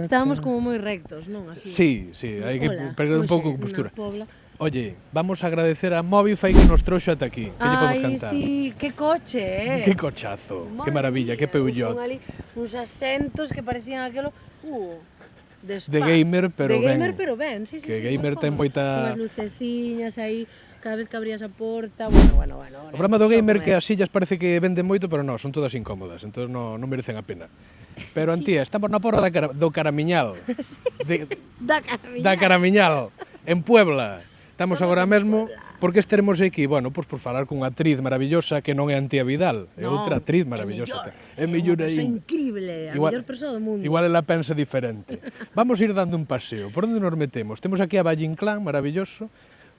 Estábamos como moi rectos, non? Así. Sí, hai que perder un pouco de postura. Pobla. Oye, vamos a agradecer a Mobify que nos trouxo ata aquí. Que lle podemos cantar? Ai, sí, que coche, Que cochazo, que maravilla, que peullot. Ali uns asentos que parecían aquelo... de spa. De gamer, pero de ben. gamer, pero ben, sí. Que gamer ten moita... Unhas luceciñas aí, cada vez que abrías a porta, bueno. O problema do gamer é que as sillas parece que venden moito, pero non, son todas incómodas, entón non merecen a pena. Pero, Antía, estamos na porra do Caramiñal. Da Caramiñal, en Puebla. Estamos agora mesmo, por que estaremos aquí? Bueno, pois por falar cunha actriz maravillosa que non é Antía Vidal, é outra actriz maravillosa. É mellor aí. É increíble, a mellor persoa do mundo. Igual ela pensa diferente. Vamos ir dando un paseo. Por onde nos metemos? Temos aquí a Valle Inclán, maravilloso.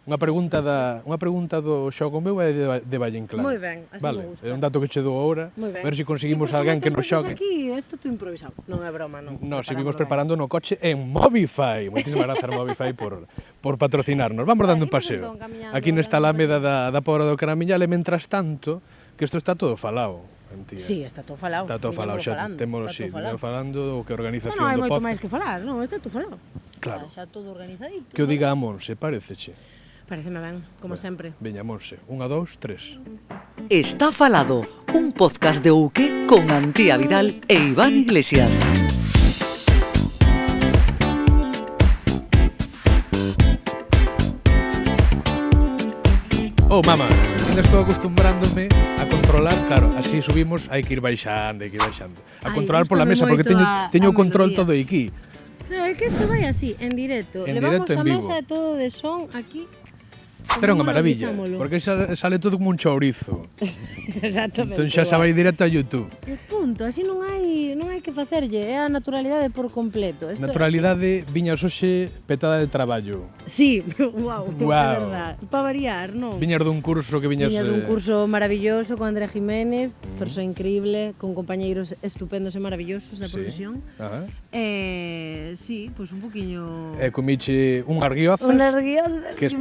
Unha pregunta do xogo meu é de Valle Inclán. Moi ben, así vale, me gusta. É un dato que che dou agora, a ver se conseguimos alguén que nos xogue. Aquí, isto tú improvisado. Non é broma, non. No, seguimos preparando no coche en Mobify. Moitísimas grazas Mobify por patrocinarnos. Vamos dando un paseo. Aquí nesta alameda da Pobra do Caramiñal e mentras tanto, que isto está todo falado. Antía. Sí, está todo falado. Está todo falado, xa temos falando o que organización non hai do moito podcast. máis que falar, non, está todo falado. Claro. Xa todo organizadito. Que o diga a Monse, pareceche? Pareceme ben, como sempre. Veña, Monse. 1, 2, 3. Está falado, un podcast de UQ con Antía Vidal e Iván Iglesias. Oh, mama, ainda estou acostumbrándome a controlar, claro, así subimos, hai que ir baixando. A controlar pola mesa, porque teño o control todo aquí. É que isto vai así, en directo. En Levamos directo, en a vivo. mesa todo de son aquí. Pero é unha maravilla, porque sale todo como un chourizo. Exactamente. Entón xa vai directo a YouTube. E punto, así non hai que facerlle, é a naturalidade por completo. Naturalidade, viñas hoxe petada de traballo. Sí, guau, é verdad. Para variar, non? Viñas dun curso que viñas... Viñas dun curso maravilloso con Andrea Jiménez, persoa increíble, con compañeiros estupendos e maravillosos da profesión. Ajá. Sí, pois un poquinho... E comiche un arguioza, que es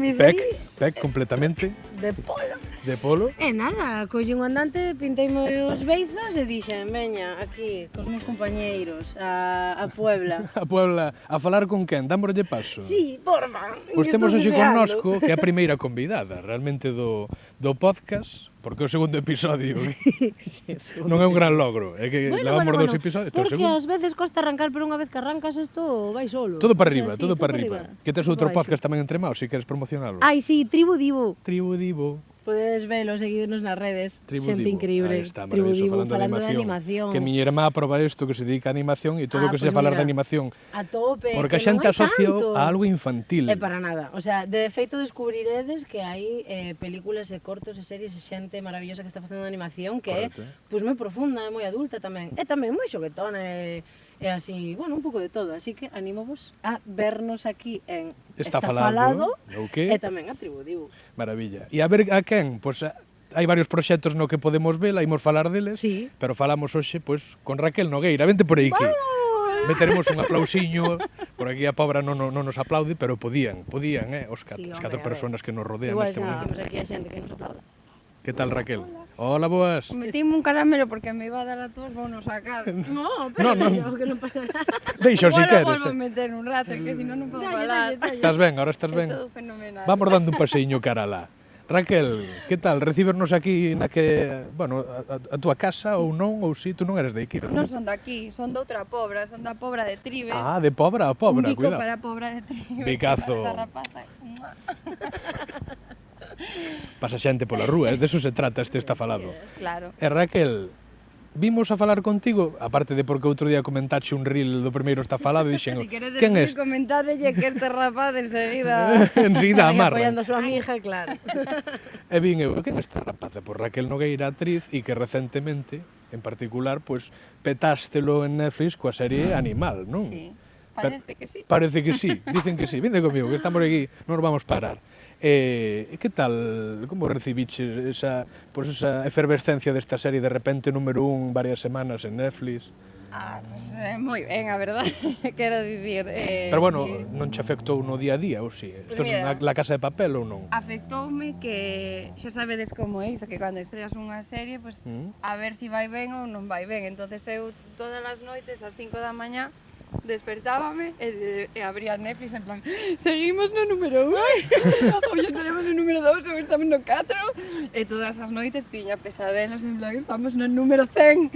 pec completamente. De polo. De polo. E nada, colle un andante, pinteime os beizos e dixen, veña, aquí, cos meus compañeiros, a Puebla. A Puebla, a falar con quen? Dámoslle paso? Sí, porfa. Pois temos hoxe connosco, que é a primeira convidada, realmente, do podcast, porque é o segundo episodio. Sí, non é un gran logro, é que levamos 2 episodios, este é o porque segundo. ás veces costa arrancar, pero unha vez que arrancas isto vai solo. Todo para arriba, O sea, sí, todo para arriba. Que tes outro podcast tamén entre maus, se queres promocionalo. Ai, sí, Tribu Divo. Tribu Divo. Podedes velo, seguidnos nas redes. Tribu Xente Divo. increíble. Ahí está, Tribu maravilloso, Divo, falando de animación. Que miña irmá proba isto, que se dedica a animación, e todo o que Pues se falar de mira, animación. A tope. Porque a que non xente hai asocia tanto. a algo infantil. É para nada. O sea, de feito descubriredes que hai películas e cortos e series e xente maravillosa que está facendo animación que Correcto, é pois moi profunda e moi adulta tamén. E tamén moi xoguetona e así, bueno, un pouco de todo. Así que animovos a vernos aquí en Está falado, o que? e tamén a Tribu Divo. Maravilla. E a ver a quen? Pois hai varios proxectos no que podemos vela, imos falar deles, Sí. pero falamos hoxe pois con Raquel Nogueira. Vente por aí aquí. Meteremos un aplausiño, por aquí a Pobra non nos aplaude, pero podían, os Sí, as hombre, 4 a ver. persoas que nos rodean Igual neste xa momento. temos aquí a xente que nos aplauda. Que tal, Raquel? Hola, boas. Metíme un caramelo porque me iba a dar a todos, vou no sacar. No, No, pero no. que non pasa nada. Deixo si Igual queres. volvo a meter un rato, que si non non podo Dalle, falar. dalle. Estás ben, ahora estás ben. É todo fenomenal. Vamos dando un paseiño cara alá. Raquel, que tal? Recíbernos aquí na que, bueno, a túa casa ou non, ou si, tú non eres de aquí, Non son de aquí, son de outra pobra, son da pobra de Tribes. Ah, de Pobra a Pobra, un bico cuidado. para pobra de Tribes. Bicazo. Esa rapaza. Pasa xente pola rúa, de eso se trata este está falado. Claro. E Raquel, vimos a falar contigo, aparte de porque outro día comentaxe un reel do primeiro está falado, e dixen, Si queredes quen es? comentádelle que este rapaz enseguida... Enseguida Aí amarra. apoiando a súa amiga, claro. E vin eu, quen é esta rapaza? Pois Raquel Nogueira, actriz, e que recentemente, en particular, pois petástelo en Netflix coa serie Animal, non? Sí, parece que sí. Parece que sí, dicen que sí. Vinde comigo, que estamos aquí, non nos vamos parar. Que tal, como recibiches esa efervescencia desta serie de repente número 1 varias semanas en Netflix? Pues, moi ben, a verdade, quero dicir. Pero bueno, sí. non che afectou no día a día, ou si? Estás mira, na Casa de Papel ou non? Afectoume que xa sabedes como é isto, que cando estreas unha serie, pues, a ver si vai ben ou non vai ben. Entonces eu todas as noites, ás 5 da mañá, despertábame e abría Netflix en plan seguimos no número 1 ou xa tenemos no número 2 ou estamos no 4 e todas as noites tiña pesadelos en plan estamos no número 100.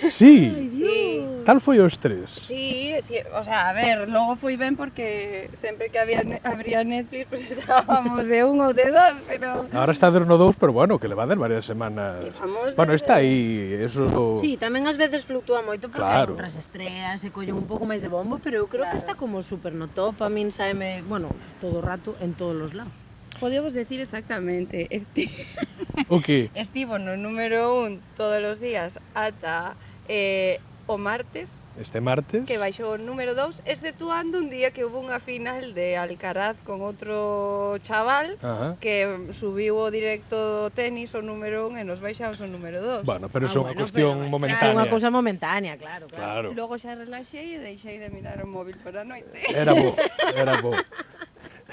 Sí, Sí. tal foi o estrés. Sí, sí, o sea, a ver, logo foi ben porque sempre que abría Netflix pues estábamos de 1 ou de 2, pero Ahora está a ver no 2, pero bueno, que le va a dar varias semanas. Vamos Bueno, de- está aí, eso... Sí, tamén ás veces fluctúa moito porque Claro. hai outras estreas e collen un pouco máis de bombo, pero eu creo que está como super no top, a min saeme, bueno, todo o rato en todos os lados. podemos decir exactamente, O que? estivo no número 1 todos os días ata o martes, Este martes? que baixou o número 2, exceptuando un día que hubo unha final de Alcaraz con outro chaval Ajá. que subiu o directo do tenis o número 1 e nos baixamos o número 2. Bueno, pero Ah, é unha bueno, cuestión pero- É momentánea. unha cousa momentánea, claro, claro. Claro. Logo xa relaxei e deixei de mirar o móvil por a noite. Era bo, era bo.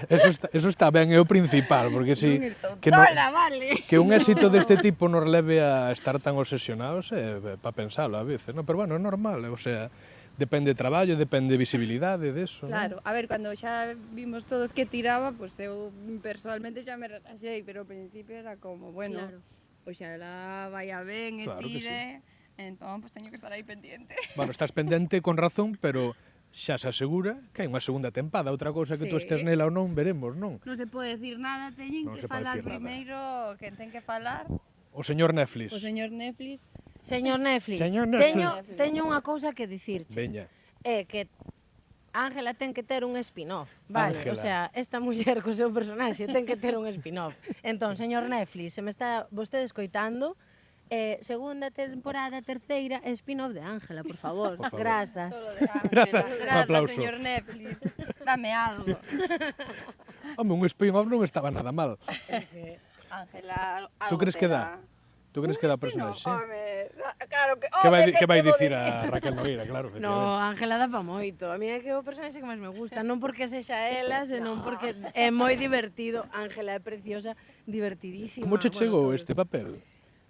Eso está ben, é o principal, porque si Non estou que, no, tola, vale. que un éxito deste tipo nos leve a estar tan obsesionados é para pensalo a veces, ¿no? Pero bueno, é normal, o sea, depende de traballo, depende de visibilidade deso, Claro, a ver, cando xa vimos todos que tiraba, pues eu personalmente xa me relaxei, pero ao principio era como, bueno, Claro. pois xa ela vai a ben e Claro que tire, entón pues teño que estar aí pendiente. Bueno, estás pendente con razón, pero xa se asegura que hai unha segunda tempada. Outra cousa que tú Sí. estés nela ou non, veremos, non? Non se pode decir nada, teñen Non que se pode falar dicir nada. primeiro quen ten que falar, O señor Netflix. o señor Netflix. Señor Netflix, Señor Netflix. teño unha cousa que dicirche. Veña. É que Ángela ten que ter un spin-off, vale? Ángela. O sea, esta muller co seu personaxe ten que ter un spin-off. Entón, señor Netflix, se me está vostede escoitando, segunda temporada, terceira, spin-off de Ángela, por favor. Por favor. Grazas. Solo de Ángela. Grazas, un Grazas, aplauso. señor Netflix. Dame algo. Home, un spin-off non estaba nada mal. Ángela, algo Tú crees que terá. dá? Tú crees que dá o Spin-off, personaxe? home, claro que... Que vai chevo dicir de a Raquel Nogueira, claro? No, Ángela dá pa moito. A mí é que é o personaxe que máis me gusta, non porque sexa ela, senón porque é moi divertido. Ángela é preciosa, divertidísima. Como che chegou todo. este papel?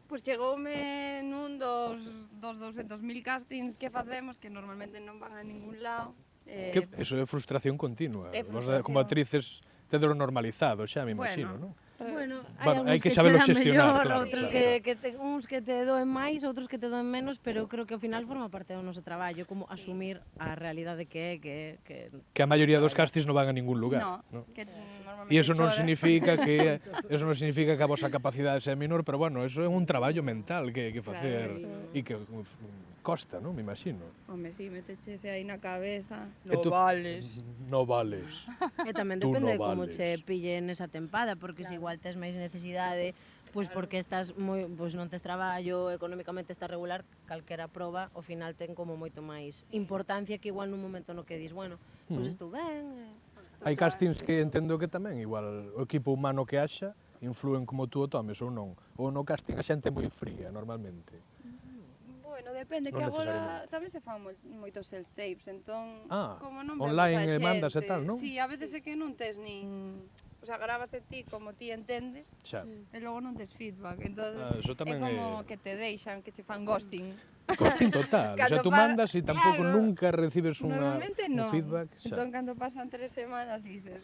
Pois chegoume nun dos 200.000 castings que facemos, que normalmente non van a ningún lado. Que eso é frustración continua. É Vos frustración. como actrices tedelo normalizado xa, me imagino, Bueno. non? Bueno, Bueno, hai hai algúns que que, sabelo che dan xestionar, mellor, claro, outros claro, uns que te doen máis, outros que te doen menos, pero eu creo que ao final forma parte do noso traballo, como asumir a realidade que é, que Que a maioría dos castings non van a ningún lugar. No, non? que normalmente E iso non choras. significa que a vosa capacidade sea menor, pero bueno, eso é un traballo mental que hai que facer e que costa, non? Me imagino. Home, si, metechese aí na cabeza. E tú- vales. No vales. E tamén Tú depende no de como vales. che pille nesa tempada, porque se igual tes máis necesidade, pois porque estás moi, pois non tes traballo, económicamente estás regular, calquera proba ao final ten como moito máis importancia que igual nun momento no que dis, bueno, pois estou ben. Hai castings que entendo que tamén, igual, o equipo humano que haxa, influen como tú o tomes ou non. Ou no casting a xente é moi fría, normalmente. Bueno, depende, Non que agora necesariamente. tamén se fan moitos self-tapes, entón, Ah, como non online vemos a mandas e xente, tal, non? Sí, a veces é que non tes nin... O sea, gravaste ti como ti entendes, Xa. e logo non tes feedback, entón Ah, eso tamén é como é- que te deixan, que che fan ghosting. Costing total. O sea, Cando tú pa- mandas e tampouco claro, nunca recibes un Normalmente non. feedback. Xa. Entón, cando pasan 3 semanas, dices...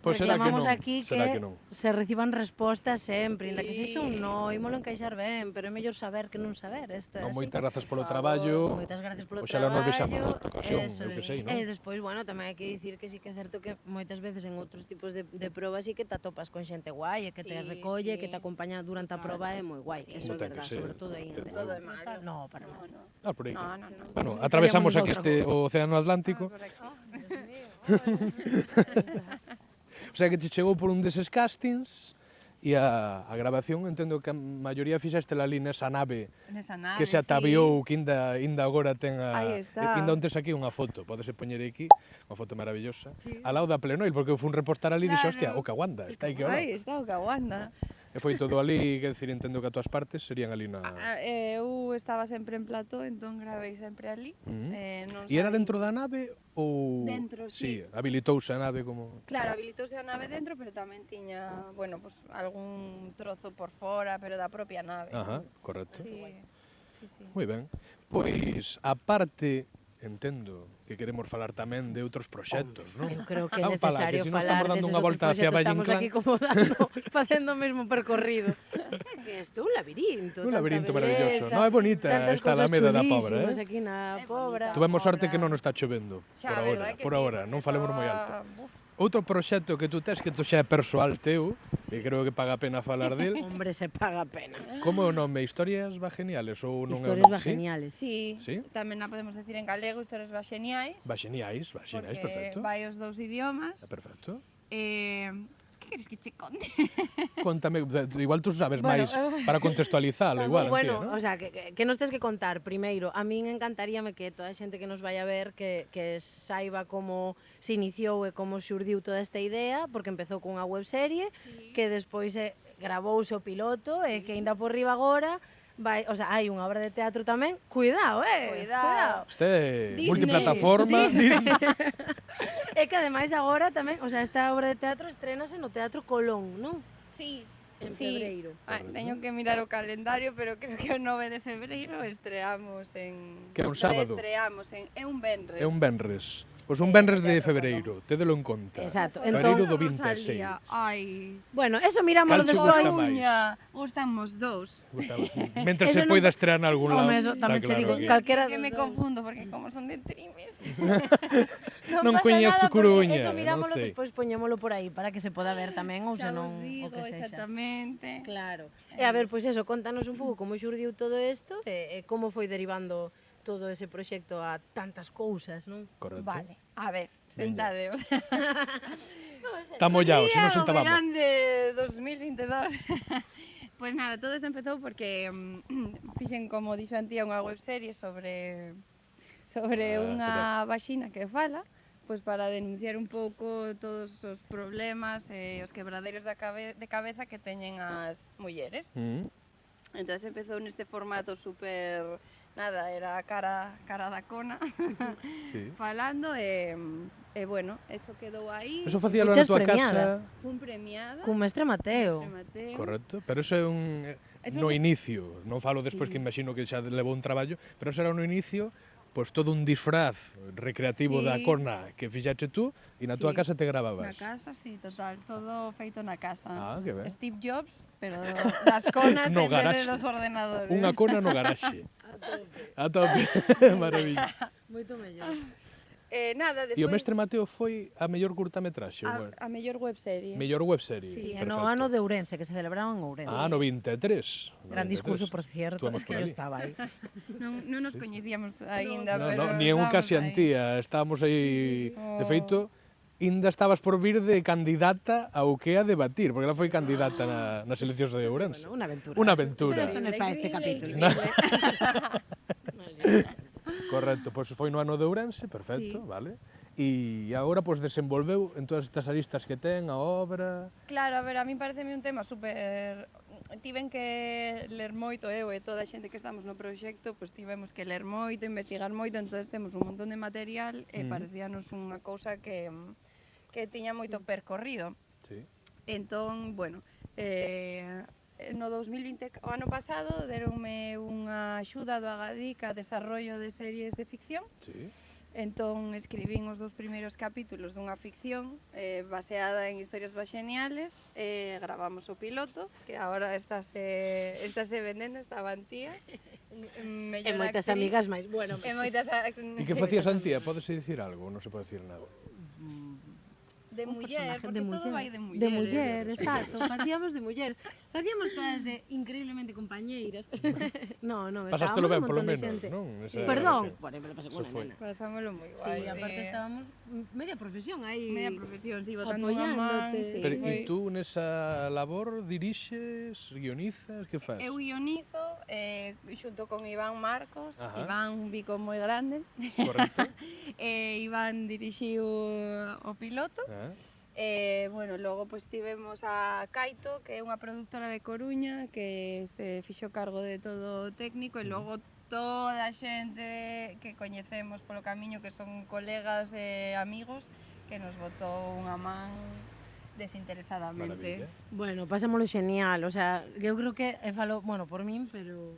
Pois será que Reclamamos non. aquí será que, que non. se reciban respostas sempre, inda que se Sí. iso un no, ímolo encaixar ben, pero é mellor saber que non saber, isto é Non, así. moitas grazas polo Por traballo. Moitas gracias polo Oxalá nos traballo. vexamos noutra ocasión, eso eu que é. sei, non? E despois, bueno, tamén hai que dicir que sí que é certo que moitas veces en outros tipos de probas sí que te atopas con xente guai, e que te Sí, recolle, sí. que te acompaña durante a proba é moi guai, eso é Como ten que verdad, ser. sobre todo aí. Ten que Todo é malo. No, para nada. No, Ah, por aí. no, no, no. Bueno, atravesamos aquí outra o Océano Atlántico. Por aquí. O sea, que te chegou por un deses castings e a grabación entendo que a maioría fixeste ali nesa nave Nesa nave, que se ataviou, que inda agora ten Aí está. Inda ontes aquí unha foto, podese poñer aquí, unha foto maravillosa, ao lado da Plenoil, porque eu fui un repostar ali e dixo, hostia, Claro. o Caguanda, está aí que ao lado. Aí está o Caguanda. E foi todo ali, quer dicir, entendo que as túas partes serían ali na... Eu estaba sempre en plató, entón gravei sempre ali. Non E era saí- dentro da nave ou... Dentro, sí. habilitouse a nave como... Claro, habilitouse a nave dentro, pero tamén tiña, bueno, pues algún trozo por fora, pero da propia nave. Ajá, correcto. Sí, sí, sí. Moi ben. Pois, a parte, entendo que queremos falar tamén de outros proxectos, non? Eu creo que é Vamos falar, necesario que se non falar estamos dando deses unha outros volta hacia proxectos, Valle estamos Inclán. aquí como dando, facendo o mesmo percorrido. Que isto é un labirinto, Un tanta labirinto beleza, maravilloso. Non, é bonita tantas esta cousas Alameda da Pobra, chulísimas eh? aquí na É Pobra. bonita. Tuvemos sorte que Pobra. non está chovendo, Xa, por a agora, verdade que por sí, agora, porque non falemos moi alto. estaba- Buf. Outro proxecto que tú tes, que tú xa é persoal teu, e creo que paga a pena falar del, Hombre, se paga a pena. como é o nome? Historias va geniales ou non é o Historias nome? va geniales. Sí, Sí? tamén a podemos decir en galego, historias vaxeniais, Va xeniais, porque perfecto. vai os dous idiomas. Perfecto. Que queres que che conte? Contame, igual tú sabes Bueno, máis para contextualizalo, igual, bueno, Antía, non? o sea, que nos tes que contar primeiro. A min encantaríame que toda a xente que nos vaya a ver que saiba como se iniciou e como xurdiu toda esta idea, porque empezou cunha webserie, que despois gravouse o piloto e que ainda por riba agora vai, o sea, hai unha obra de teatro tamén. Cuidado, Cuidado. Este é Disney. multiplataforma. E que ademais agora tamén, o sea, esta obra de teatro estrénase no Teatro Colón, non? Sí, En sí. febreiro. Teño que mirar o calendario, pero creo que o 9 de febreiro estreamos en... Que é un sábado. Estreamos en... É un venres. É un venres. Pois un venres de Teatro febreiro, tédelo en conta. Exacto. Febreiro do Rosalía, 26. Ai... Bueno, eso mirámoslo Cal che despois. gusta máis? Uña, gustamos dous. Gustavo, sí. Mentre Eso se non- poida estrear en algún lado. Home, eso está tamén che claro digo, que- calquera Que dos me dous. confundo, porque como son de Trimes. Non pasa coñezo nada, porque Coruña, Eso non mirámoslo sei. despois, poñémolo por aí para que se poda ver tamén ou Xa senón vos digo, o que sexa. exactamente. Claro. E a ver, pois eso, contanos un pouco como xurdiu todo isto e como foi derivando todo ese proxecto a tantas cousas, non? Correcto. Vale, a ver, sentadeos. Está mollado, se non Día o sentábamos. verán de 2022. Pues nada, todo isto empezou porque fixen, como dixo Antía, unha webserie sobre unha vaxina que fala, pois para denunciar un pouco todos os problemas e os quebradeiros de cabeza que teñen as mulleres. Entonces empezou neste formato super... Nada, era cara da cona Sí. falando e bueno, eso quedou aí. Eso facíalo na Fuches tua premiada. casa. Un premiada. Cun mestre Mateo. Mateo. Correcto, pero eso é un Eso no foi- inicio, non falo despois Sí. que imagino que xa levou un traballo, pero eso era no inicio, pois todo un disfraz recreativo Sí. da cona que fixache tú e na túa Sí. casa te Na gravabas. casa, sí, total, todo feito na casa. Ah, que ben. Steve Jobs, pero das conas No en vez garaxe. de dos ordenadores. Unha cona no garaxe. A tope. Maravilla. Moito mellor. Nada, despois... E o mestre Mateo foi a mellor curtametraxe, a mellor webserie. mellor webserie. Sí, Perfecto. no ano de Ourense, que se celebraron en Ourense. Ah, no 23. Gran discurso, por cierto, Estuamos es que por yo ali. estaba aí. Non nos coñecíamos aínda, No, pero... no, ni en un estábamos casi aí. antía, estábamos aí, de Oh. feito, ainda estabas por vir de candidata ao que a debatir, porque ela foi candidata nas eleccións de Ourense. Bueno, una aventura. Unha aventura. Pero esto non é para este capítulo. Correcto, pois foi no ano de Ourense, perfecto, Sí. vale. E agora pois desenvolveu en todas estas aristas que ten a obra. Claro, a ver, a mí pareceme un tema super... Tiven que ler moito, eu e toda a xente que estamos no proxecto, pois tivemos que ler moito, investigar moito, entonces temos un montón de material e parecíanos unha cousa que tiña moito percorrido. Sí. Entón, bueno, no 2020, o ano pasado, deronme unha axuda do Agadic a desarrollo de series de ficción. Sí. Entón escribín os dous primeiros capítulos dunha ficción baseada en historias vaxeniales e gravamos o piloto, que agora estáse vendendo, esta Antía. E moitas amigas máis. Bueno, E moitas... E que facías Antía? Podese dicir algo? Non se pode dicir nada. De un muller, personaje porque de todo muller. vai de mulleres. De muller, exacto. Facíamos de mulleres. Facíamos todas de increíblemente compañeiras. No, Pasástelo ben, estábamos un polo montón de menos, xente. non? Sí. Esa Perdón, relación. bueno, pero pasé Eso con foi. nena. Pasámoslo moi Sí, guai. aparte estábamos media profesión aí. Media profesión, sí, botando unha man. apoyándote. Sí, Pero, foi- e tú nesa labor dirixes, guionizas, que faz? Eu guionizo xunto con Iván Marcos. Ajá. Iván, un bico moi grande. Correcto. Iván dirixiu o piloto. Ah, Bueno, logo pois tivemos a Kaito, que é unha produtora de Coruña, que se fixo cargo de todo o técnico, e logo toda a xente que coñecemos polo camiño, que son colegas e amigos, que nos botou unha man desinteresadamente. Maravilla. Bueno, pasámoslo xenial, o sea, eu creo que, falo, bueno, por min, pero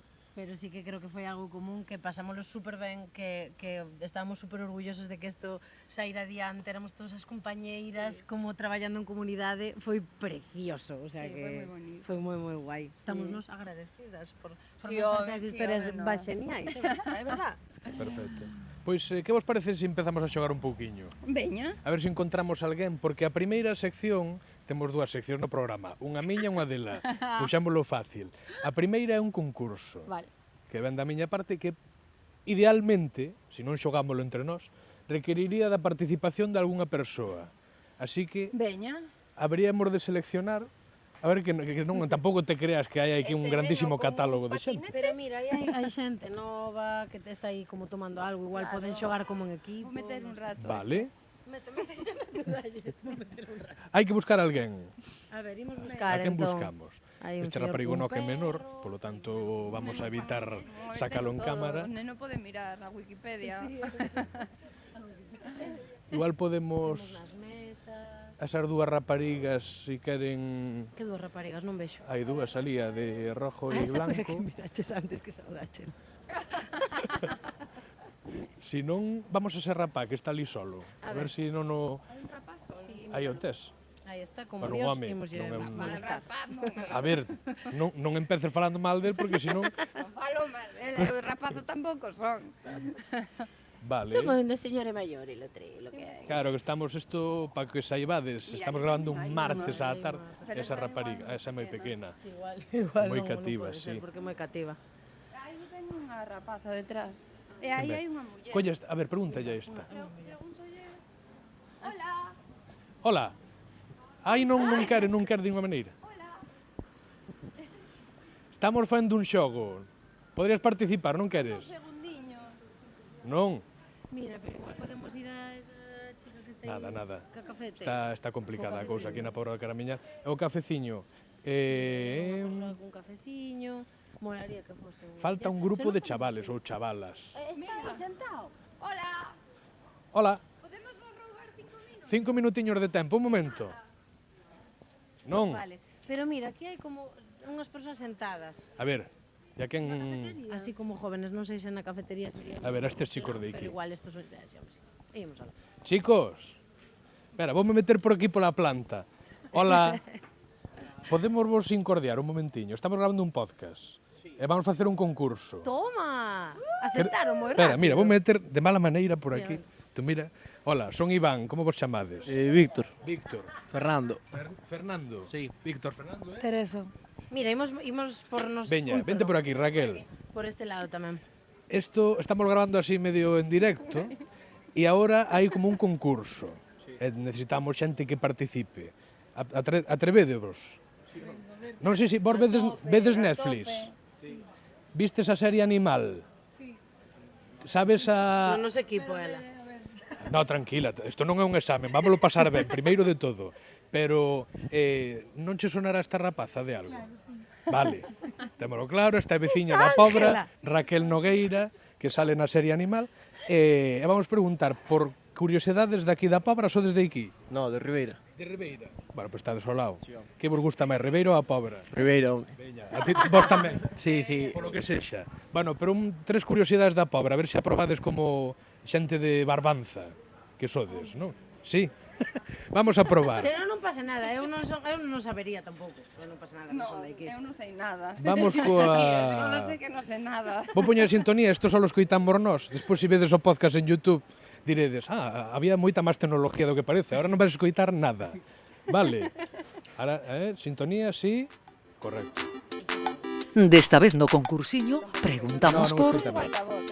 sí que creo que foi algo común, que pasámoslo super ben, que estábamos super orgullosos de que isto saíra adiante, éramos todas as compañeiras, como traballando en comunidade, foi precioso, o sea Sí, que foi moi bonito. foi moi guai. Estamos Sí. nos agradecidas por Sí, formar parte home, das sí, historias home, no. máis xeniais, é verdad? Perfecto. Pois, que vos parece se empezamos a xogar un pouquiño? Veña. A ver se encontramos alguén, porque a primeira sección, temos dúas seccións no programa, unha miña e unha dela, puxámoslo fácil. A primeira é un concurso, Vale. que ven da miña parte, que idealmente, se non xogámoslo entre nós, requeriría da participación de algunha persoa. Así que Veña. haberíamos de seleccionar, a ver, que non, tampouco te creas que hai aquí un Ese grandísimo neno con catálogo un de xente. Pero mira, hai xente nova que te está aí como tomando algo, igual Claro. poden xogar como en equipo. Vou meter un rato. Vale, Mete vou meter un rato. hai que buscar alguén. A ver, imos A buscar, quen entón. buscamos? Hai un Este señor raparigo cun no que é menor, perro. polo tanto vamos a evitar O sacalo en neno todo, cámara. O neno pode mirar na Wikipedia. Igual Temos podemos nas mesas. esas dúas raparigas si queren. Que dúas raparigas, non vexo. Hai dúas ali, a de rojo e Esa foi a que blanco. miraches antes que saudachen. Si non, vamos a ser rapá, que está ali solo. A ver si non o... Hai un rapaz solo. Aí o tes. Aí está, como Para un Dios, home, imos non é un- molestar. Rapaz, non. A ver, non empeces falando mal del, porque senón... Non falo mal dele, os rapazos tampouco son. Vale. Somos unha señora maior e lo que hai. Claro, que estamos isto, para que saibades, Mira, estamos grabando un hai martes unha, á tarde. Pero Esa esta rapariga, igual esa é moi pequena. pequena. Igual Moi non, cativa, non pode ser, sí. porque é moi cativa. Aí ten unha rapaza detrás. E aí Ben. hai unha muller. Colle, a ver, pregúntalle a esta. Pregúntolle. Hola, Hola. Ai, non quere de ninguna maneira. hola. Estamos facendo un xogo. Podrías participar, non Dos queres? segundiños. Non. Mira, pero igual podemos ir a esa chica que está Nada, aí. nada. Ca cafete. Está complicada a Co cousa aquí cafeciño. na Pobra da Caramiña. É o cafeciño. Unha persoa cun cafeciño. Molaría que fose un... Falta un grupo de chavales ou chavalas. Está aí sentado. Hola. Hola, Podemos vos roubar 5 minutos? 5 minutiños de tempo, un momento. Non. Vale. Pero mira, aquí hai como unhas persoas sentadas. A ver, ya quen... Así como jóvenes, non sei se na cafetería sería... A ver, a estes chicos de aquí. Pero igual estos son... Sí, hombre, sí. Ímos alá. Chicos, espera, vou me meter por aquí pola planta. Hola. Podemos vos incordiar un momentiño. Estamos grabando un podcast. E vamos facer un concurso. Toma! Aceptaron moi Espera, rápido. mira, vou meter de mala maneira por Mira, aquí. Tú mira. Hola, son Iván, como vos chamades? Víctor. Víctor. Fernando. Fernando. Sí. Víctor Fernando, Teresa. Mira, imos por nos... Veña, Uy, vente por perdón. aquí, Raquel. Por este lado tamén. Esto estamos grabando así medio en directo e agora hai como un concurso. E necesitamos xente que participe. Atrevedevos. Non sei se vos vedes Netflix. Vistes a serie Animal? Sí. Sabes a... No nos equipo, ela. No, tranquila, isto non é un examen, vámoslo pasar ben, primeiro de todo. Pero non che sonará esta rapaza de algo? Claro, sí. Vale, témolo claro, esta é veciña da Pobra, Raquel Nogueira, que sale na serie Animal, e vamos preguntar por curiosidades daqui da Pobra, sodes de aquí? No, de Ribeira. De Ribeira. Bueno, pois estades ao lado. Que vos gusta máis, Ribeira ou a Pobra? Ribeira, hombre. Veña, a ti, vos tamén? Sí, sí. Polo que sexa. Bueno, pero tres curiosidades da Pobra, a ver se aprobades como xente de Barbanza, que sodes, non? Sí. Vamos a probar. Se non pasa nada, eu non sabería tampouco. Eu non pasa nada, non No, son de aquí. eu non sei nada. Vamos Solo coa... sei que non sei nada. Vou poñer sintonía, isto só lo escoitamos nós. Despois, se vedes o podcast en YouTube, diredes, había moita máis tecnología do que parece, ahora non vais escoitar nada. Vale. Ahora, sintonía, sí. Correcto. Desta vez no concursiño preguntamos No, non por... escoitamos. Falta vos,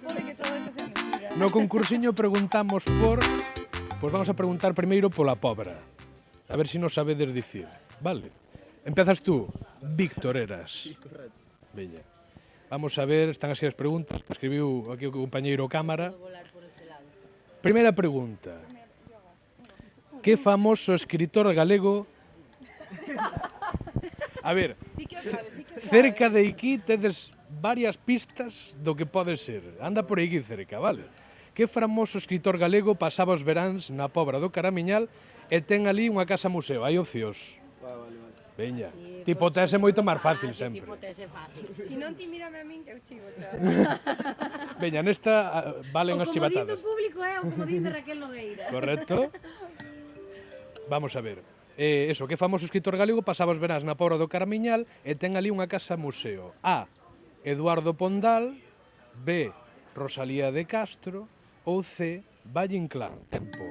Pode que todo isto sea mentira. No concursiño preguntamos por... Pois vamos a preguntar primeiro pola Pobra. A ver se nos sabedes dicir. Vale. Empezas tú. Víctor eras. Sí, correcto. Veña. Vamos a ver, están así as preguntas que escribiu aquí o compañeiro Cámara. Primeira pregunta. Que famoso escritor galego... A ver, Sí que o sabe, sí que o sabe. cerca de aquí tedes varias pistas do que pode ser. Anda por aquí cerca, vale? Que famoso escritor galego pasaba os veráns na Pobra do Caramiñal e ten ali unha casa museo? Hai opcións. Veña, tipo tese moito máis fácil sempre. Tipo tese fácil. Si non ti mírame a min que eu chivo, xa. Veña, nesta valen O as comodín do chivatadas. público é o comodín de Raquel Nogueira. Correcto? Vamos a ver. Eso, que famoso escritor galego pasaba os veráns na Pobra do Caramiñal e ten ali unha casa museo? A. Eduardo Pondal. B. Rosalía de Castro. Ou C. Valle Inclán. Tempo.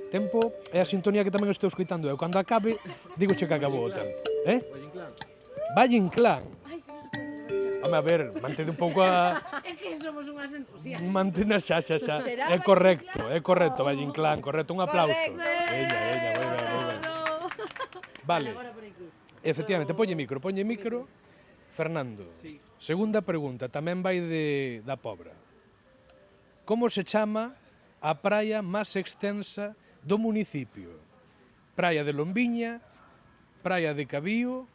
Tempo é a sintonía que tamén estou escoitando eu. Cando acabe, digo che que acabou o tempo. Valle Inclán. Home, a ver, mantede un pouco a... É que somos unhas entusiastas. Mantén a xa. Será É correcto, Valle Inclán, correcto. Un aplauso. Veña, moi ben. Vale. Efectivamente, poñe micro. Fernando, segunda pregunta, tamén vai da Pobra. Como se chama a praia máis extensa do municipio? Praia de Lombiña, praia de Cabío...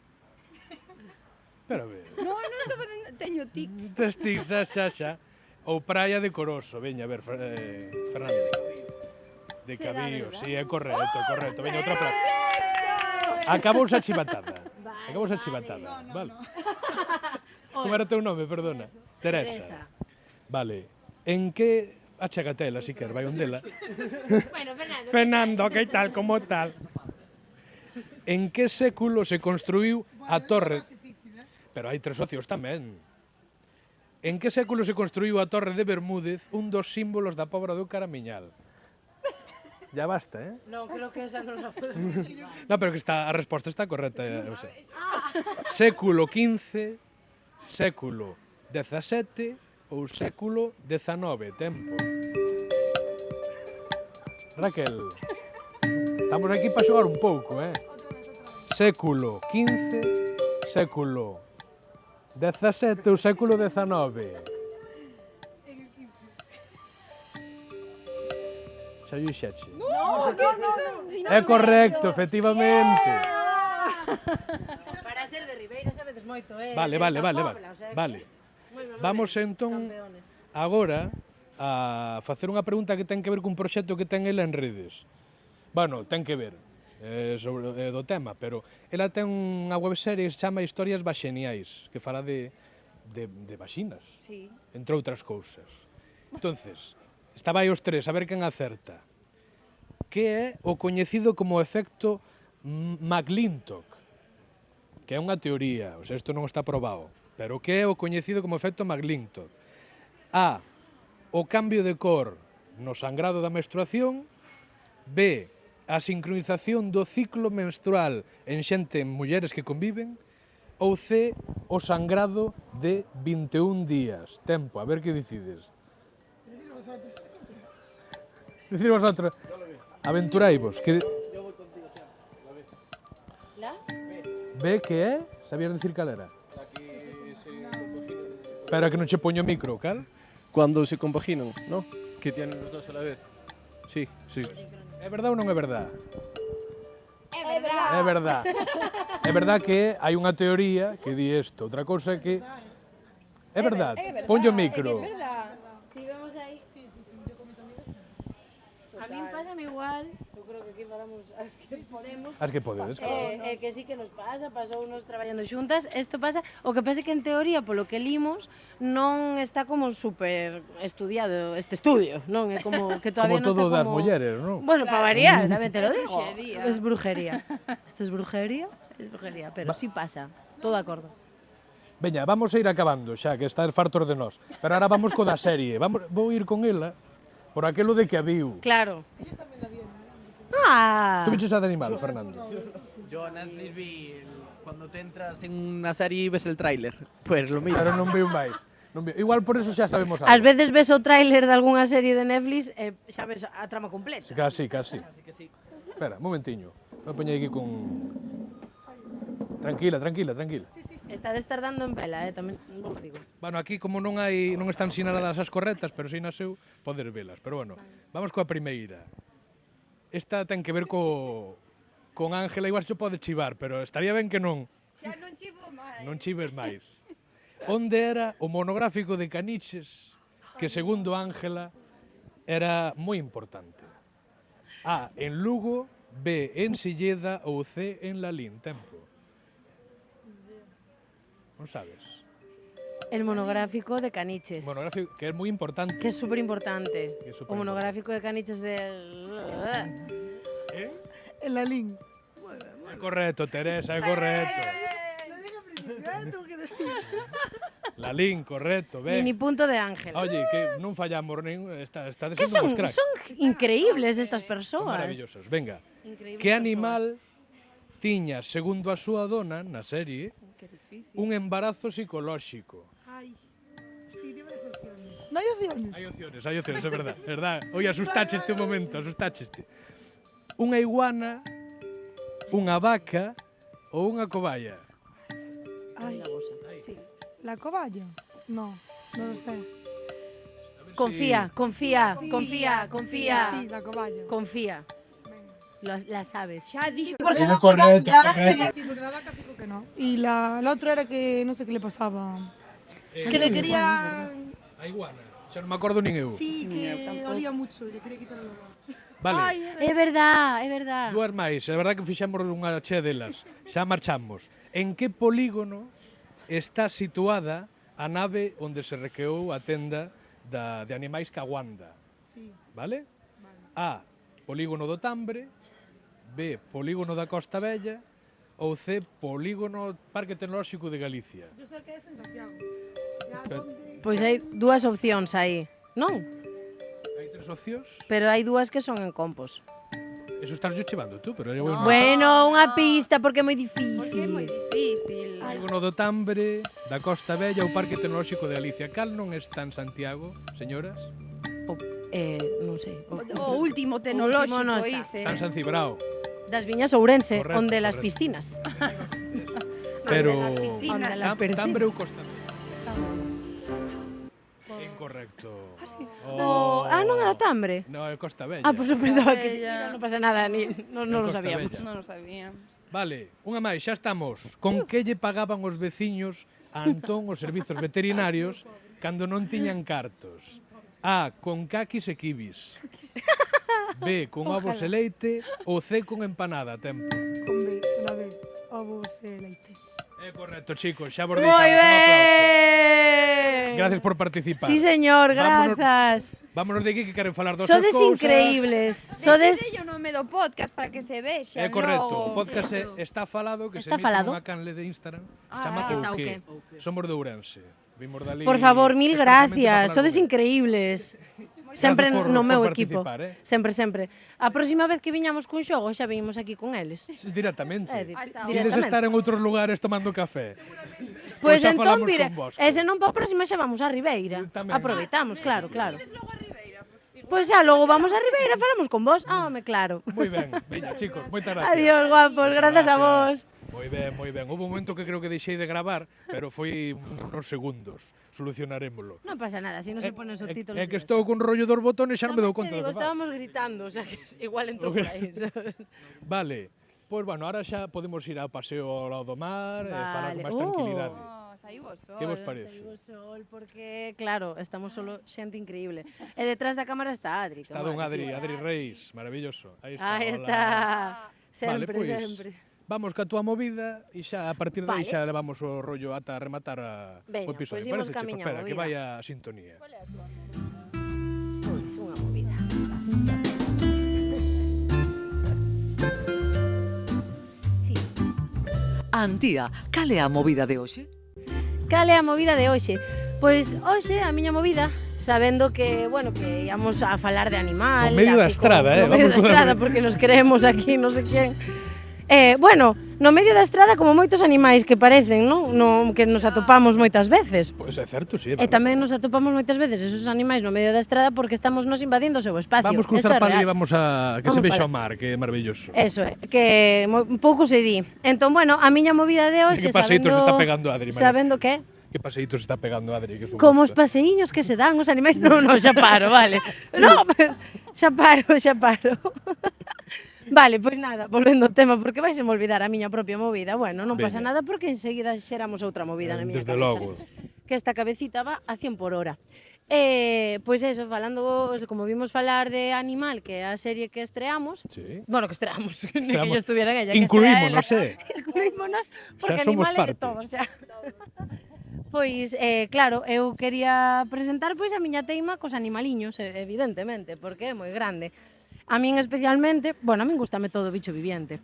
Pero a ver... No, estou facendo... Teño tics. Testig, xa. Ou praia de Coroso. Veña, a ver, Fernando. De Cabío, sí, é correcto. Veña, outra plaza. Acabouse a chivatada. Vale. Como era teu nome, perdona? Teresa. Vale. En que... Achegatela, si quer, vai ondela. Bueno, Fernando, que tal, como tal? En que século se construiu a Torre... Pero hai tres socios tamén. En que século se construiu a Torre de Bermúdez, un dos símbolos da Pobra do Caramiñal? Ya basta, eh? No, creo que esa non la podemos chivar. No, pero que a resposta está correcta. Século XV, século XVII ou século XIX. Tempo. Raquel, estamos aquí para xogar un pouco, eh? Século XV, século XVII ou século XIX. Xa lle dixeche. No. É correcto, efectivamente. Para ser de Ribeira sabedes moito, Vale. Vamos entón agora a facer unha pregunta que ten que ver cun proxecto que ten ela en redes. Bueno, ten que ver sobre do tema, pero ela ten unha webserie que se chama Historias Baxeniais, que fala de vaxinas, Sí. entre outras cousas. Entonces, estaba aí os tres, a ver quen acerta. Que é o coñecido como efecto McClintock? Que é unha teoría, o sea, isto non está probado. Pero que é o coñecido como efecto McClintock? A. O cambio de cor no sangrado da menstruación. B. A sincronización do ciclo menstrual en mulleres que conviven. Ou C. O sangrado de 21 días. Tempo, a ver que decides. Decir vosotros. Aventurai-vos. Que... La? B, que é? Sabías decir cal era? Pero que non che poño o micro, cal? Cuando se compaginan, ¿no? Que tienen los dos a la vez. Sí. É verdad ou non é verdad? É verdade. É verdad. É verdad que hai unha teoría que di isto. Outra cousa é que... É verdad. Ponlle o micro. É verdade. Estivemos aí. A mí pásame igual. Eu creo que aquí falamos as que podemos. As que podedes, claro. Que sí que nos pasou unos traballando xuntas. Isto pasa, o que pasa é que en teoría, polo que limos, non está como super estudiado este estudio, non? É como que todavía Como non todo está das como... mulleres, non? Bueno, para variar, tamén te lo digo. brujería. Es brujería. Esto es brujería, pero sí pasa. Todo de acordo. Veña, vamos a ir acabando xa, que estás fartos de nós. Pero ahora vamos co da serie. Vou ir con ela por aquelo de que a viu. Claro. Ah. Tú viches a de animal, Fernando? Yo en Netflix vi cuando te entras en una serie y ves el tráiler. Pues lo mismo. Pero non viu máis. Non viu. Igual por eso xa sabemos algo. Ás veces ves o tráiler de algunha serie de Netflix e xa ves a trama completa. Casi. Espera, un momentiño. Me poñei aquí con... Tranquila. Estades tardando en vela, tamén vos digo. Bueno, aquí como non están sinaladas as correctas, pero si nas eu, poder velas. Pero bueno, vamos coa primeira. esta ten que ver con Ángela, igual xo pode chivar, pero estaría ben que non. Xa non chivo máis. Non chives máis. Onde era o monográfico de Caniches, que segundo Ángela era moi importante? A, en Lugo, B, en Silleda ou C, en Lalín. Tempo. Non sabes? El monográfico de Caniches. Monográfico que é moi importante. Que é super importante. Que é O superimportante. monográfico de Caniches del... Eh? En la link. É correcto, Teresa, é correcto. Lo dije al principio, tengo que decir. Lalín, correcto, ben. Mini punto de Ángela. Oye, que non fallamos nin... Está Que sendo son, uns crack. son increíbles estas Son persoas. maravillosos. Venga, Increíbles que persoas. animal tiña, segundo a súa dona, na serie, Que difícil. un embarazo psicolóxico? Ay. Sí, dime las opciones. No hay opciones. Hai opciones, é verdad, verdad. Oi, asustaste un momento, asustaste. Unha iguana, unha vaca ou unha cobaya? Ay, Sí. ¿la cobaya? No, no lo sé. Confía, confía, confía, confía. Sí, la cobaya. Confía. Venga. La sabes. Xa dixo. Porque la vaca, sí, porque la vaca fijo que no. Y la otro era que no sé qué le pasaba. Que le quería... A iguana, xa non me acordo nin eu. Sí, que olía mucho y le quería quitar el olor. Vale, É verdad, é verdad. dúas máis, é verdad que fixemos unha chea delas. Xa marchamos. En que polígono está situada a nave onde se recreou a tenda de animais Caguanda? Sí. Vale? A, polígono do Tambre, B, polígono da Costa Bella ou C, polígono Parque Tecnolóxico de Galicia. Yo sé que es en Santiago. Ya, Pero- ¿dónde? Pois hai dúas opcións aí, non? Hai tres opcións. Pero hai dúas que son en Compos. Eso estás yo chivando tú, pero eu vou No. Bueno, unha pista porque é moi Porque é moi difícil. difícil. polígono do Tambre, da Costa Bella ou Parque Tecnolóxico de Galicia. Cal non está en Santiago, señoras? Non sei. O último tecnolóxico no está. ise. Está en San Cibrao. Das Viñas Ourense, Correcto, onde las correcto. piscinas. Pero Onde las piscinas. Onde las piscinas. Tambre ou Costa Bella? Incorrecto. Non era Tambre? No, é Costa Bella. Pois eu pensaba que sí. Bella. Non pasa nada, non lo Costa sabíamos. Bella. Non o sabíamos. Vale, unha máis, xa estamos. Con que lle pagaban os veciños a Antón os servizos veterinarios cando non tiñan cartos? A, con caquis e kibis. B, con ovos e leite ou C, con empanada. Tempo. Con B, una vez. Ovos de leite. É correcto, chicos, xa vos Moi deixamos. Un aplauso. ben! Gracias por participar. Sí, señor, Vámonos- grazas. Vámonos de aquí que queren falar dos Sodes cousas. increíbles. Sodes... Decide o nome do podcast para que se vexa. É correcto, o logo. podcast está falado que Está se emite falado. nunha canle de Instagram. Se Ah, chama está o Ouque. qué? Somos de Ourense. Vimos dali Por favor, mil expresamente para gracias. falar Sodes con el. increíbles. Sempre Gracias no por meu equipo. participar, Sempre, sempre. A próxima vez que viñamos cun xogo xa viñemos aquí con eles. Sí, directamente. Hasta Ides Directamente. estar en outros lugares tomando café. Pois xa entón, falamos mire, con vos. e se non pa próxima xa vamos a Ribeira. Tamén. Aproveitamos, claro, claro. Logo a Ribeira, pues, Pois xa logo vamos a Ribeira, falamos con vos. Home, claro. Moi ben, veña, chicos, moitas gracias. Adiós, guapos, grazas a vos. Moi ben, moi ben. Houve un momento que creo que deixei de gravar, pero foi uns segundos. Solucionarémolo. Non pasa nada, si non se ponen subtítulos. É que estou con rollo dos botones xa non me dou conta do digo, que fago. estábamos gritando, o sea que igual entrou por aí, sabes? Vale. Pois, bueno, ahora xa podemos ir ao paseo ao lado do mar e falar con Vale. máis tranquilidade. Oh, saíu o sol. Que vos parece? Saiu o sol, porque, claro, estamos solo xente increíble. E detrás da cámara está Adri. que Está don madre. Adri, Adri Reis, maravilloso. Aí está. Aí hola. está. Sempre, pois, sempre. Vamos ca túa movida e xa a partir de aí Vale. xa levamos o rollo ata rematar o Veña, episodio. pois imos Parece, camiña espera, que movida. vai a sintonía. Pois, unha movida. Sí. Antía, cal é a movida de hoxe? Cal é a movida de hoxe? Pois hoxe a miña movida, sabendo que, bueno, que íamos a falar de animal, No medio da estrada, no medio vamos da con- estrada, porque nos creemos aquí, non sei quen. Bueno, no medio da estrada como moitos animais que parecen, non? No, que nos atopamos moitas veces. Pois é certo, sí. é E verdade. tamén nos atopamos moitas veces esos animais no medio da estrada porque estamos nos invadindo o seu espacio. Vamos Esto cruzar é para ali e real. vamos a que se Vamos vexa o para- mar, que é maravilloso. Eso é, que un pouco se di. Entón, bueno, a miña movida de hoxe, Que paseitos sabendo... está pegando Adri, María? Sabendo que? Que paseitos está pegando Adri, que Como os paseiños que se dan os animais. Non, xa paro, vale. No, xa paro. Vale, pois nada, volvendo ao tema, porque vais a me olvidar a miña propia movida. Bueno, non pasa Veña. nada porque enseguida xeramos outra movida na miña Desde cabeza. logo. Que esta cabecita va a 100 por hora. Pois eso, falando, como vimos falar de Animal, que é a serie que estreamos, Sí. bueno, que estreamos, que Estreamos. yo estuviera en ella, que Incluímonos, Incluímonos, porque Xa somos Animal é de parte. todo, xa. Pois, claro, eu quería presentar pois a miña teima cos animaliños, evidentemente, porque é moi grande. A min especialmente, bueno, a min gustame todo bicho viviente.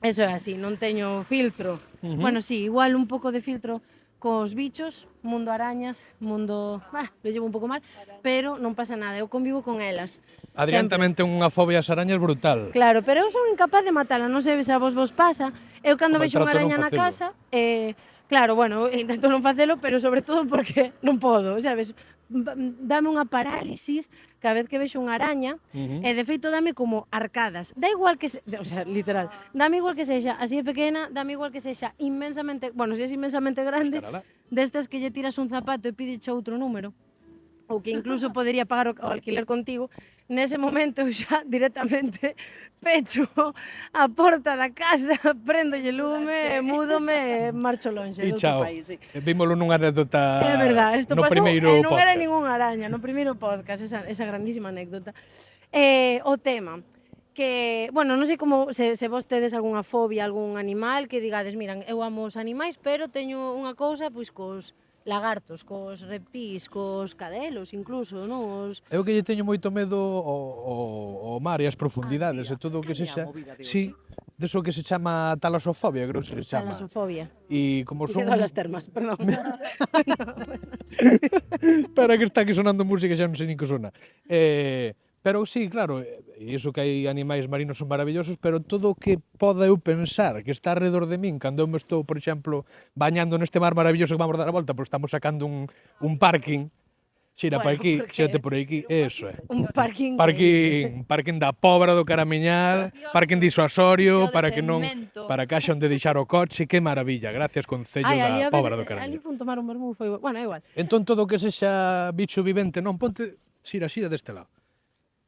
Eso é así, non teño filtro. Bueno, sí, igual un pouco de filtro cos bichos, mundo arañas, mundo... lo llevo un pouco mal, pero non pasa nada, eu convivo con elas. Adrián sempre. tamén ten unha fobia ás arañas brutal. Claro, pero eu son incapaz de matala, non sei se a vos pasa. Eu cando Como vexo unha trato non araña na facelo. casa, claro, bueno, intento non facelo, pero sobre todo porque non podo, sabes? Dame unha parálisis cada vez que vexo unha araña, e de feito dame como arcadas. Da igual que o sea, literal, dame igual que sexa así de pequena, dame igual que sexa inmensamente, bueno, se é inmensamente grande, Escaralá. destas que lle tiras un zapato e pídeche outro número, ou que incluso podería pagar o alquiler contigo, nese momento eu xa directamente pecho a porta da casa, prendolle lume, múdome e marcho lonxe E de outro chao. país. Sí. Vímolo nunha anécdota É verdade, isto no pasou primeiro e non era podcast. ningunha araña, no primeiro podcast, esa grandísima anécdota. O tema, que, bueno, non sei como, se vos tedes algunha fobia, algún animal, que digades, miran, eu amo os animais, pero teño unha cousa, pois, cos lagartos, cos reptís, cos cadelos, incluso, non? Eu que lle teño moito medo ao mar e ás profundidades e todo o que sexa. Sí, deso que se chama talasofobia, creo que se chama. Talasofobia. E como son... Quedo a las termas, perdón. Espera que está aquí sonando música, xa non sei nin que sona. Pero sí, claro, e iso que hai animais marinos son maravillosos, pero todo o que poda eu pensar que está alrededor de min, cando eu me estou, por exemplo, bañando neste mar maravilloso que vamos dar a volta, porque estamos sacando un parking, xira Bueno, por aquí, porque- xírate por aquí, eso é. Un parking. Parking da Pobra do Caramiñal, parking disuasorio, Yo de para que non pemento. para que haxa onde deixar o coche, que maravilla. Gracias Concello Ai, ali, da a Pobra do ali Caramiñal. fun tomar un vermú, foi, bueno, é igual. Entón todo o que sexa bicho vivente, non ponte xira deste lado.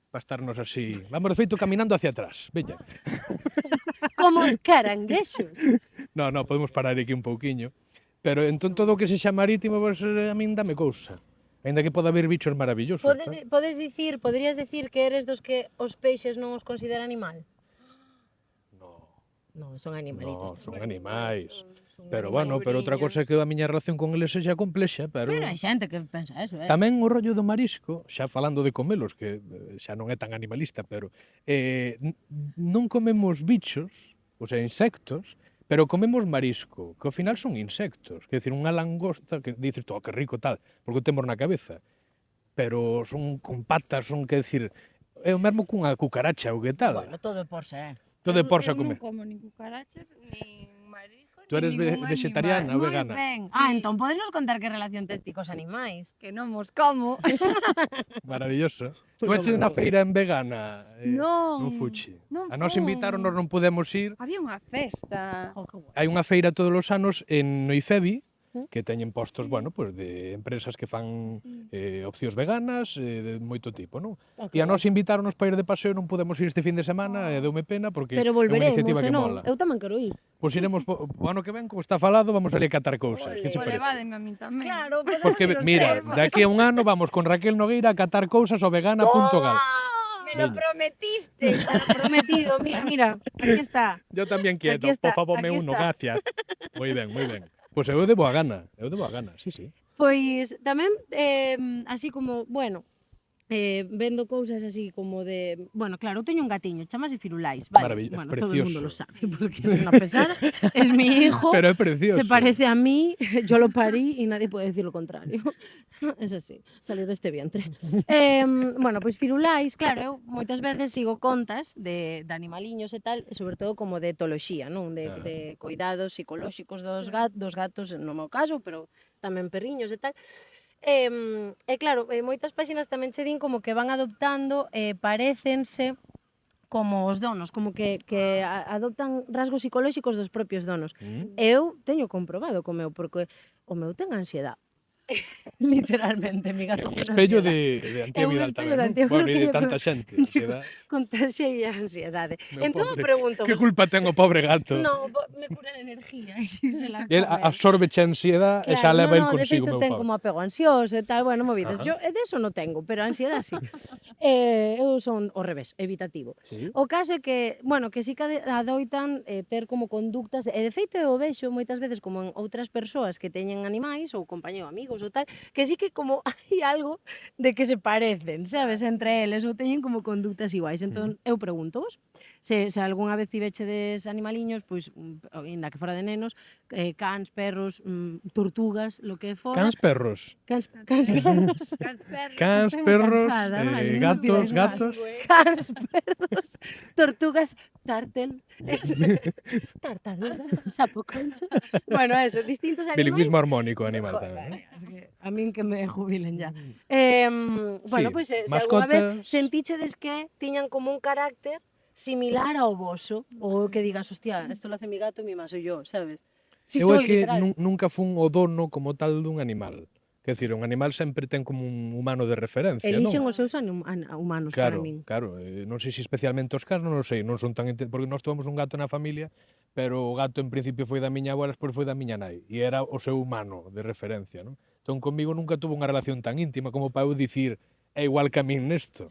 Para estarnos así. Vamos de feito caminando hacia atrás. Veña. Como os caranguexos. No, podemos parar aquí un pouquiño. Pero entón todo o que sexa marítimo, pues, a min dame cousa. Ainda que poda haber bichos maravillosos. Poderías dicir que eres dos que os peixes non os considera animal? Non, son animalitos. No, son animais. Son Pero bueno, pero outra cosa é que a miña relación con eles sexa complexa, pero... Pero hai xente que pensa eso, Tamén o rollo do marisco, xa falando de comelos, que xa non é tan animalista, pero non comemos bichos, ou sea, insectos, pero comemos marisco, que ao final son insectos. Quer dicir, unha langosta, que dices, "Oh, que rico tal", porque o temos na cabeza. Pero son con patas, son, que decir, é o mesmo cunha cucaracha ou que tal. Bueno, todo é por ser. Todo é porsa Eu non comer. como nin cucarachas, nin marisco, Tú eres nin ningún vegetariana ou animal. vegana? Ben. Sí. Entón podes nos contar que relación tes ti cos animais? Que non mos como. Maravilloso. Tú eches na feira en vegana? Non Non, fuchi. non A nos fun. invitaron, nos non podemos ir. Había unha festa. Oh, que bueno. Hai unha feira todos os anos en Noifevi, que teñen postos, bueno, pues de empresas que fan opcións veganas de moito tipo, non? E a nos invitáronos para ir de paseo, non podemos ir este fin de semana, e deume pena porque Pero é unha volveremos, iniciativa que non? mola. Eu tamén quero ir. Pois iremos o ano que ven, como está falado, vamos ali a catar cousas. Que che Pues parece? levádeme a mí tamén. Claro, podemos Pois que, ir os mira, tres. de aquí a un ano vamos con Raquel Nogueira a catar cousas ao vegana.gal. Me lo Veña. prometiste. Prometido, mira, aquí está. Yo también quiero, Aquí está, por favor, me aquí uno, está. gracias. Moi ben, moi ben. Pois eu debo a gana, sí, sí. Pois tamén, así como, bueno, vendo cousas así como de... Bueno, claro, eu teño un gatiño, chamase Firulais, vale? Maravilloso, Bueno, todo el mundo precioso. lo sabe, porque es una pesada, es mi hijo, Pero é precioso. se parece a mí, yo lo parí y nadie puede decir lo contrario. Es así, salió deste vientre. Bueno, pois Firulais, claro, eu moitas veces sigo contas de animaliños e tal, e sobre todo como de etoloxía, non? De cuidados psicolóxicos dos gatos, no meu caso, pero tamén perriños e tal. E claro, moitas páxinas tamén che din como que van adoptando, parécense como os donos, como que adoptan rasgos psicolóxicos dos propios donos. Eu teño comprobado co meu, porque o meu ten ansiedade. Literalmente, mi gato Un con espello ansiedade. de É un Antía Vidal espello tamén, de non? Antía, Bueno, juro e que de lle tanta xente, ansiedade. contaxia e ansiedade. Meu Entón, pobre, pregunto, que culpa ten o pobre gato? no, me cura a energía e se la El come. absorbe a ansiedade e xa Claro, leva el de consigo, feito meu ten pobre. como apego ansioso e tal, bueno, movidas. Ajá. Yo de eso non tengo, pero a ansiedade sí. Eu son ao revés, evitativo. Sí. O caso é que, bueno, que sí que adoitan ter como conductas, e de feito eu o vexo moitas veces como en outras persoas que teñen animais ou compañeros amigos ou tal, que sí que como hai algo de que se parecen, sabes, entre eles ou teñen como conductas iguais. Entón, eu pregunto-vos se algunha vez tivechedes animaliños, pois, ainda que fora de nenos, cans, perros, tortugas, lo que fora. Cans, perros. Cans perros. Cans, Estoy moi perros, cansada, vale, non gatos, pides máis. gatos. Cans, perros, tortugas, tártel, tartaruga, sapo concho. Bueno, eso, distintos animais. Bilingüismo armónico animal Joder, tamén, non? es que a min que me jubilen ya. Bueno, Sí, pois se algunha vez mascotas. sentíchedes que tiñan como un carácter similar ao voso, ou que digas, hostia, esto lo hace mi gato, mi más soy yo, sabes? Si Eu é soy, que literal. nunca fun o dono como tal dun animal. Quer dicir, un animal sempre ten como un humano de referencia, Elixen non? os seus humanos para Claro, min. claro, non sei se especialmente os cans, non o sei, non son tan porque nós tomamos un gato na familia, pero o gato en principio foi da miña abuela, despois foi da miña nai, e era o seu humano de referencia, non? Entón comigo nunca tuvo unha relación tan íntima como para eu dicir é igual que a min nesto,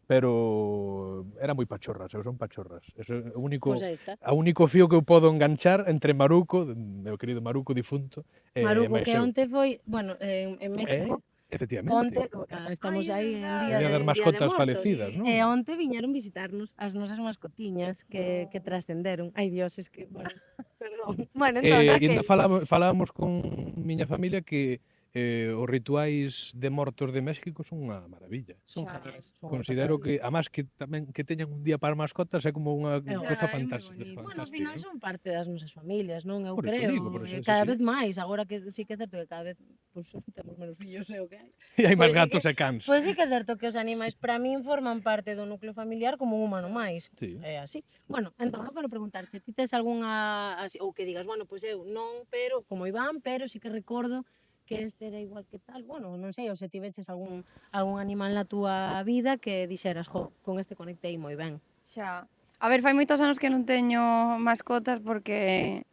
pero era moi pachorras, eu son pachorras. Eso é o único Pois aí está. a único fío que eu podo enganchar entre Maruco, meu querido Maruco difunto, e Maruco, máis que eu. onte foi, bueno, en México, Efectivamente. onte, estamos aí en Día día das de mascotas Muertos, falecidas, non? e onte viñeron visitarnos as nosas mascotiñas que trascenderon. Ai, Dios, es que, bueno, perdón. Bueno, entón, Ainda Raquel, falábamos con miña familia que os rituais de mortos de México son unha maravilla. son geniais. Son Considero que, a máis que tamén que teñan un día para mascotas é como unha É cousa moi fantástica. bonito. Bueno, ao final son parte das nosas familias, non? Eu Por iso creo, digo, por iso, sí, cada sí. vez máis, agora que sí que é certo que cada vez pues, temos menos fillos, é o que hai. E hai máis Pois sí gatos que- e cans. Pois sí que é certo que os animais para min forman parte do núcleo familiar como un humano máis. Sí. É así. Bueno, entón, eu quero preguntarche, ti tes algunha, así, ou que digas, bueno, pois eu non, pero, como Iván, pero sí que recordo que este era igual que tal, bueno, non sei, ou se tiveches algún animal na túa vida que dixeras, jo, con este conectei moi ben. Xa. A ver, fai moitos anos que non teño mascotas porque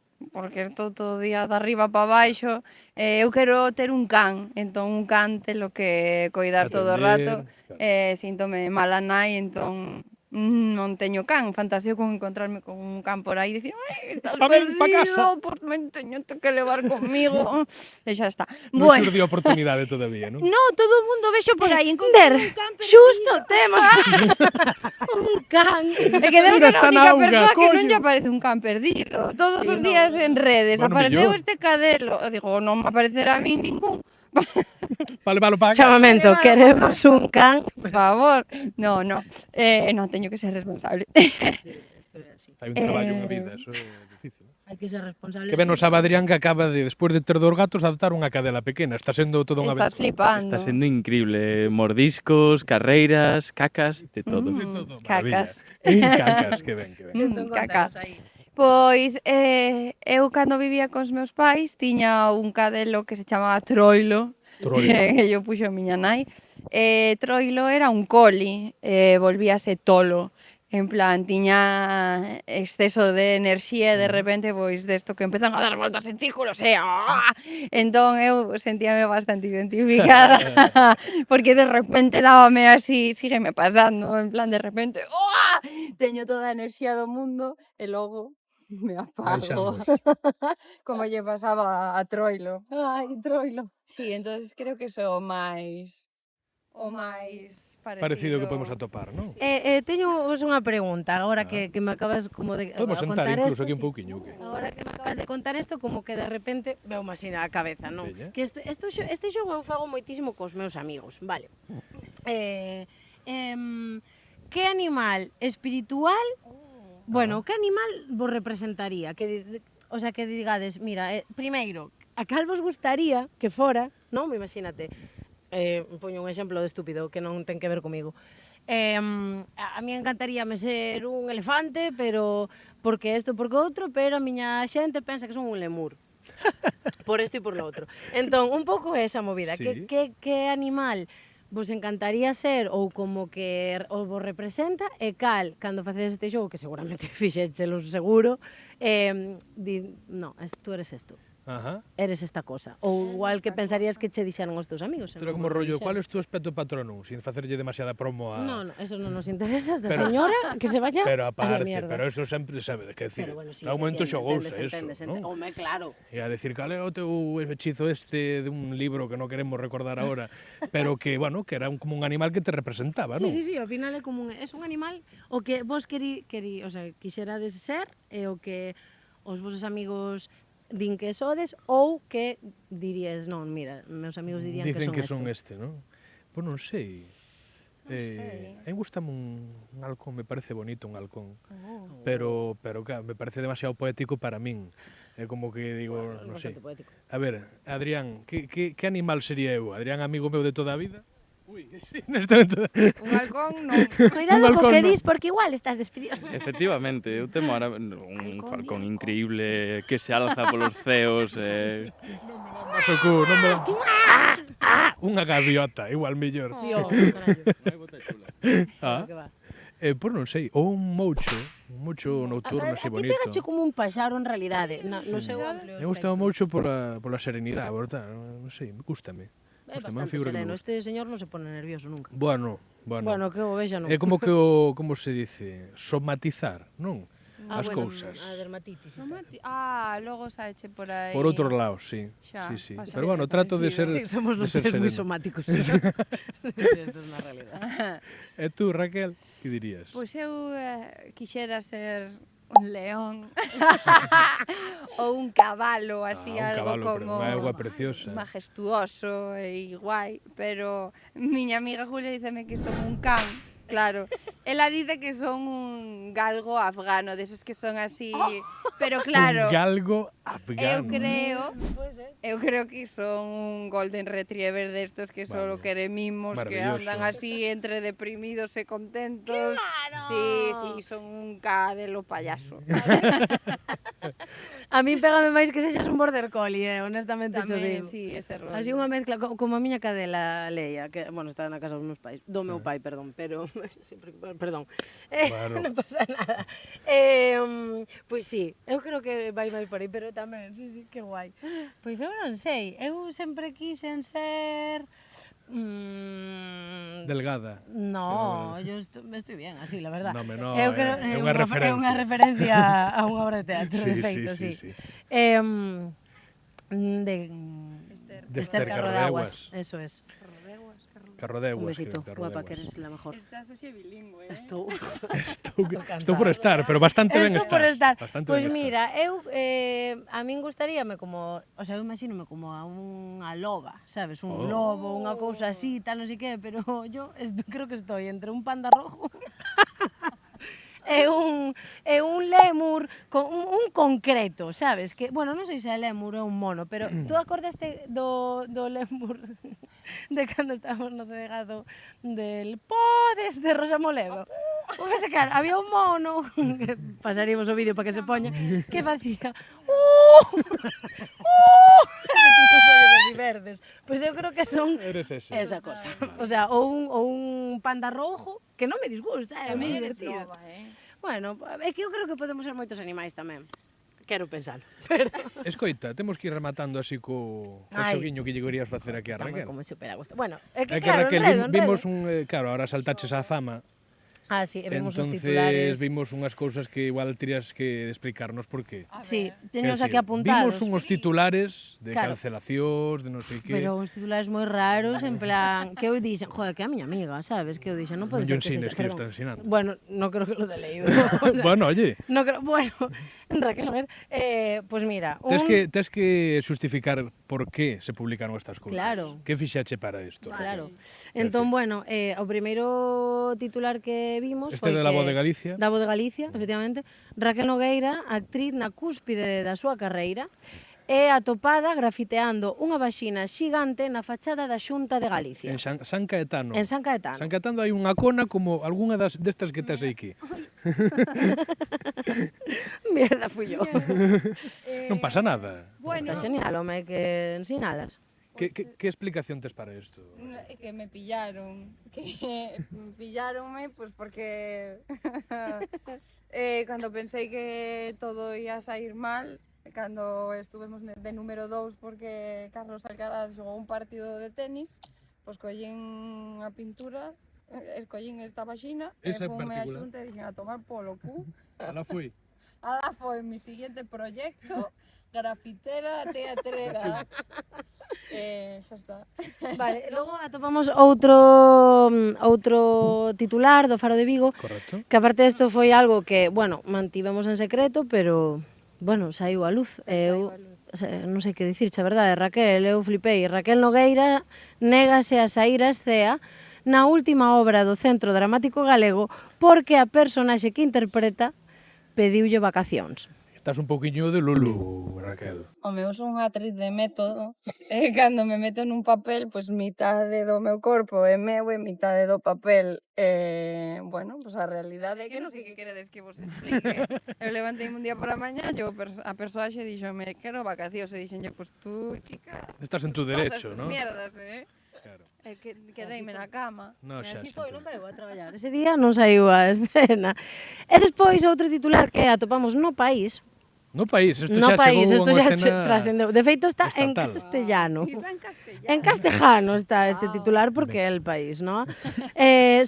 estou todo o día de arriba para baixo. Eu quero ter un can, entón un can telo que coidar todo o rato. Atender, Síntome mala nai, entón non teño can. Fantaseo con encontrarme con un can por aí e dicir, ai, estás Pa ven pa casa. perdido, pois me teño que levar comigo. E xa está. Non Bueno, xurdiu a oportunidade todavía, non? no, todo o mundo vexo por aí, Der, encontrei un can perdido. xusto, temos un can. É que debe Mira, ser a está na única auga, persoa que non coño. lle aparece un can perdido. Todos Sí, os no, días no, en redes Bueno, apareceu mellor. este cadelo. Eu digo, non me aparecerá a mí ningún. Vale, valo para casa. Chamamento, Vale, queremos un can. Por favor. No, non teño que ser responsable. Hai un traballo, unha vida, eso é difícil. Hai que ser responsable. Que ben o sabe Adrián que acaba de, despois de ter 2 gatos, adoptar unha cadela pequena. Está sendo toda unha Estás aventura. flipando. Está sendo increíble. Mordiscos, carreiras, cacas, de todo. De todo, maravilla. Cacas. Cacas, que ben, que ben. Entón, Caca. contanos aí. Pois eu cando vivía cos meus pais tiña un cadelo que se chamaba Troilo. Troilo. Que yo puxo a miña nai. Troilo era un coli, volvíase tolo. En plan, tiña exceso de enerxía e de repente, pois, desto que empezan a dar voltas en círculos, Entón, eu sentíame bastante identificada, porque de repente dábame así, sígueme pasando, en plan, de repente, teño toda a enerxía do mundo, e logo me apago, Baixamos. como lle pasaba a Troilo. Ai, Troilo. Sí, entonces creo que é o máis Parecido que podemos atopar, non? Teño vos unha pregunta, agora que me acabas como de Podemos a sentar contar incluso esto, aquí un sí. pouquiño, que? Agora que me acabas de contar isto, como que de repente veo máis na cabeza, non? Veña. Que este xogo eu fago moitísimo cos meus amigos, vale? Que animal espiritual, bueno, que animal vos representaría? O sea, que digades, mira, primeiro, a cal vos gustaría que fora, non? Imagínate, poño un exemplo de estúpido que non ten que ver comigo. A mí encantaríame ser un elefante, pero porque isto, porque outro, pero a miña xente pensa que son un lemur. Por esto e por lo outro. Entón, un pouco esa movida. Sí. Que animal vos encantaría ser ou como que vos representa e cal, cando facedes este xogo, que seguramente fixéchelo seguro, no, tú eres esto. Ajá. Eres esta cosa. Ou igual que pensarías que che dixeron os teus amigos. Pero como rollo, ¿cuál es tu aspecto patronum? Sin facerlle demasiada promo a... No, eso non nos interesa, esta Pero- señora que se vaya Pero a la aparte, mierda. pero eso sempre sabe, que decir, Pero bueno, sí, a un se momento entiende, xogouse eso, non? Home, claro. E a decir, cal é o teu hechizo este de un libro que non queremos recordar agora, pero que, bueno, que era como un animal que te representaba, non? Sí, ao final é como es un animal o que vos o sea, quixerades ser e o que os vosos amigos din que sodes ou que dirías, non, mira, meus amigos dirían Dicen que que son son este, non? Pois non sei. sei. A mí gustame un halcón, me parece bonito un halcón. Oh. Pero claro, me parece demasiado poético para min. É como que digo, non sei. bastante poético. A ver, Adrián, que animal sería eu? Adrián, amigo meu de toda a vida? Ui, sí, neste momento. Un halcón non. Cuidado co balcón que no. dis porque igual estás despedido. Efectivamente, eu temo ahora un falcón increíble que se alza polos ceos. Mas o cu, non me... Unha gaviota, igual mellor. Sí, carallo. Ah, Que va. pois non sei, ou un moucho nocturno así A ti bonito. pegache como un paxaro en realidade, no seu amplio Me gusta moito pola serenidade, verdad? Non sei, gústame. É Gústame, é un bastante figura que me sereno, gusta. este señor non se pone nervioso nunca. Bueno. Bueno, que o vexa non. É como que como se dice, somatizar, non? As cousas. A dermatitis. e tal. Logo saeche por aí. Por outros lados, sí. Xa, Sí. pasa Pero bueno, trato de ser Sí, somos de los ser tres moi sereno. somáticos. Esto es unha realidad. E tú, Raquel, que dirías? Pois eu quixera ser un león ou un cabalo, así Un algo cabalo, pero como unha agua preciosa. majestuoso e guai, pero miña amiga Julia díceme que son un can. Claro, ela dice que son un galgo afgano, desos que son así, pero claro, Un galgo eu afgano. creo que son un golden retriever destos que solo Vale. queren mimos, que Maravilloso. andan así entre deprimidos e contentos. Sí, son un cadelo payaso. A min pégame máis que sexas un border collie, honestamente cho Tamén, digo. sí, ese rollo. Así unha mezcla como a miña cadela Leia, que, bueno, está na casa dos meus pais, do meu pai, perdón, pero sempre, perdón. Claro. Non pasa nada. Pois sí, eu creo que vai máis por aí, pero tamén, sí, que guai. Pois eu non sei, eu sempre quixen ser Delgada. No, yo estoy bien así, la verdad. No, no, Eu creo, é unha referencia. É unha referencia a unha obra de teatro, de feito, sí. De De Esther Esther Carrodeaguas, Carrodeaguas. eso es. Carrodeguas. Un besito, creo, guapa, Carrodeguas. que eres la mejor. Estás hoxe bilingüe, Estou Estou por estar, pero bastante ben Estou por estar. Bastante Pois ben estás. mira, eu a min gustaríame como, o sea, eu imagínome como a unha loba, sabes, un lobo, unha cousa así, tal, non sei que, pero yo creo que estoy entre un panda rojo e un lémur con un concreto, sabes? Que, bueno, non sei se é lémur ou un mono, pero tú acordaste do lémur de cando estábamos no cegado del Podes de Rosa Moledo? Pois claro, había un mono, que pasaríamos o vídeo para que se poña, que facía os ollos así verdes. Pois eu creo que son Eres ese. esa cosa. O sea, ou un panda rojo, que non me disgusta, é moi Tamén eres divertido. loba, Bueno, é que eu creo que podemos ser moitos animais tamén. Quero pensar, pero... Escoita, temos que ir rematando así co Ai. xoguiño que lle querías facer aquí a Estamos Raquel. como super a gusto. Bueno, é que É que claro, Raquel, enredo. vimos un... claro, ahora saltaches á fama. Ah, sí, e vimos os Entonces titulares. vimos unhas cousas que igual terías que explicarnos por qué. Sí, Quer teños decir, aquí apuntados. Vimos unhos titulares de Claro. cancelacións, de non sei que. Pero uns titulares moi raros, en plan, que eu dixen, joder, que é a miña amiga, sabes? Que eu dixen, non pode Non ser lle que ensines, sexa, que lle perdón. estás ensinando. Bueno, non creo que lo de leído. O sea, Bueno, oye, no creo, bueno, Raquel, a ver, pues mira, tes que justificar por qué se publicaron estas cousas. Claro. Que fixache para isto? Claro. Entón, bueno, o primeiro titular que vimos Este foi de La que... Voz de Galicia. Da Voz de Galicia, efectivamente. Raquel Nogueira, actriz na cúspide da súa carreira. é atopada grafiteando unha vaxina xigante na fachada da Xunta de Galicia. En San Caetano. En San Caetano. San Caetano hai unha cona como algunha destas que tes aquí. Mierda, fui yo. Non pasa nada. Bueno, Está genial, home, que ensinalas. Que explicación tes para isto? que me pillaron. Que pillaronme, pues porque cando pensei que todo ia sair mal, cando estuvemos de número 2 porque Carlos Alcaraz xogou un partido de tenis, pois collín a pintura, collín esta vaxina, Esa e en fume a particular. xunta e dixen a tomar polo cu. Alá foi. Ala foi mi siguiente proyecto, grafitera, teatrera. Xa está. Vale, logo atopamos outro titular do Faro de Vigo, Correcto. que aparte desto foi algo que, bueno, mantivemos en secreto, pero, bueno, saiu a luz. Non sei que dicir, a verdade, Raquel, eu flipei. Raquel Nogueira négase a saír a escea na última obra do Centro Dramático Galego porque a personaxe que interpreta pediulle vacacións. Estás un pouquiño de Lulu, Raquel. Home, eu son unha actriz de método e cando me meto nun papel, pois mitade do meu corpo é meu e mitade do papel bueno, pois a realidade é que non sei que queredes que vos explique. Eu levantei un día por a mañá, a persoaxe díxome, quero vacacións, e dixenlle, pois tú, chica, Estás en tu derecho, tus ¿no? mierdas, Claro. E que quedeime na cama. No, E xa, así xa foi, entendo. non veu a traballar. Ese día non saiu a escena. E despois outro titular que atopamos no País. No País, isto No xa País, chegou isto a unha xa escena trascendeu. De feito está en estatal. castellano. Está en castellano. En castejano está este titular porque é El País, ¿no?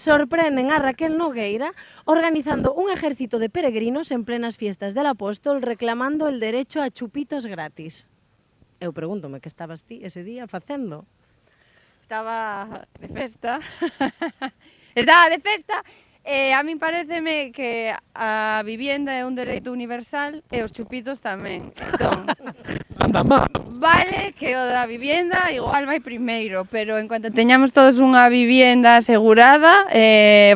Sorprenden a Raquel Nogueira organizando un ejército de peregrinos en plenas fiestas del Apóstol reclamando el derecho a chupitos gratis. Eu pregúntome que estabas ti ese día facendo. Estaba de festa. Estaba de festa. A min pareceme que a vivienda é un dereito universal e os chupitos tamén. Entón, Anda, má. vale que o da vivienda igual vai primeiro, pero en cuanto teñamos todos unha vivienda asegurada,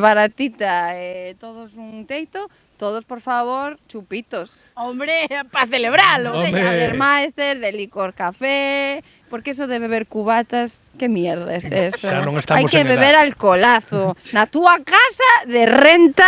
baratita, todos un teito, todos, por favor, chupitos. Hombre, para celebralo. De Home. Jagermeister, de licor café, porque eso de beber cubatas, que mierda es eso? Xa non Hai estamos que en beber edad. alcoholazo, na túa casa de renta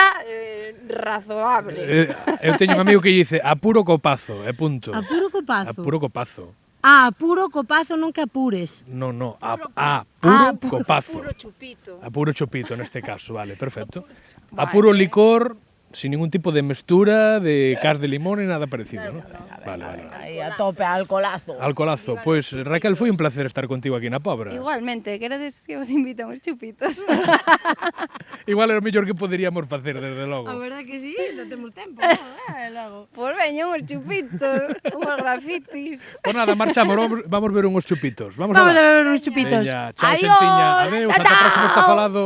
razoable. Eu teño un amigo que dice a puro copazo, e punto. A puro copazo. A puro copazo. Ah, puro copazo, non que apures. No, a puro- puro copazo. Puro chupito. A puro chupito neste caso, vale, perfecto. A puro licor, sin ningún tipo de mestura, de cas de limón e nada parecido, ¿no? Vale, vale. Aí, a tope, alcoholazo. Alcolazo. Pois, Raquel, foi un placer estar contigo aquí na Pobra. Igualmente, queredes que vos invite a uns chupitos? Igual é o mellor que poderíamos facer, desde logo. A verdade que sí, non temos tempo, non? Logo. Pois veño uns chupitos, unhos grafitis. Pois nada, marchamos, vamos ver unhos chupitos. Vamos Vamos a alá. beber uns chupitos. Veña, chao, Adiós. Xentiña. Adeus, ata a próxima, está falado.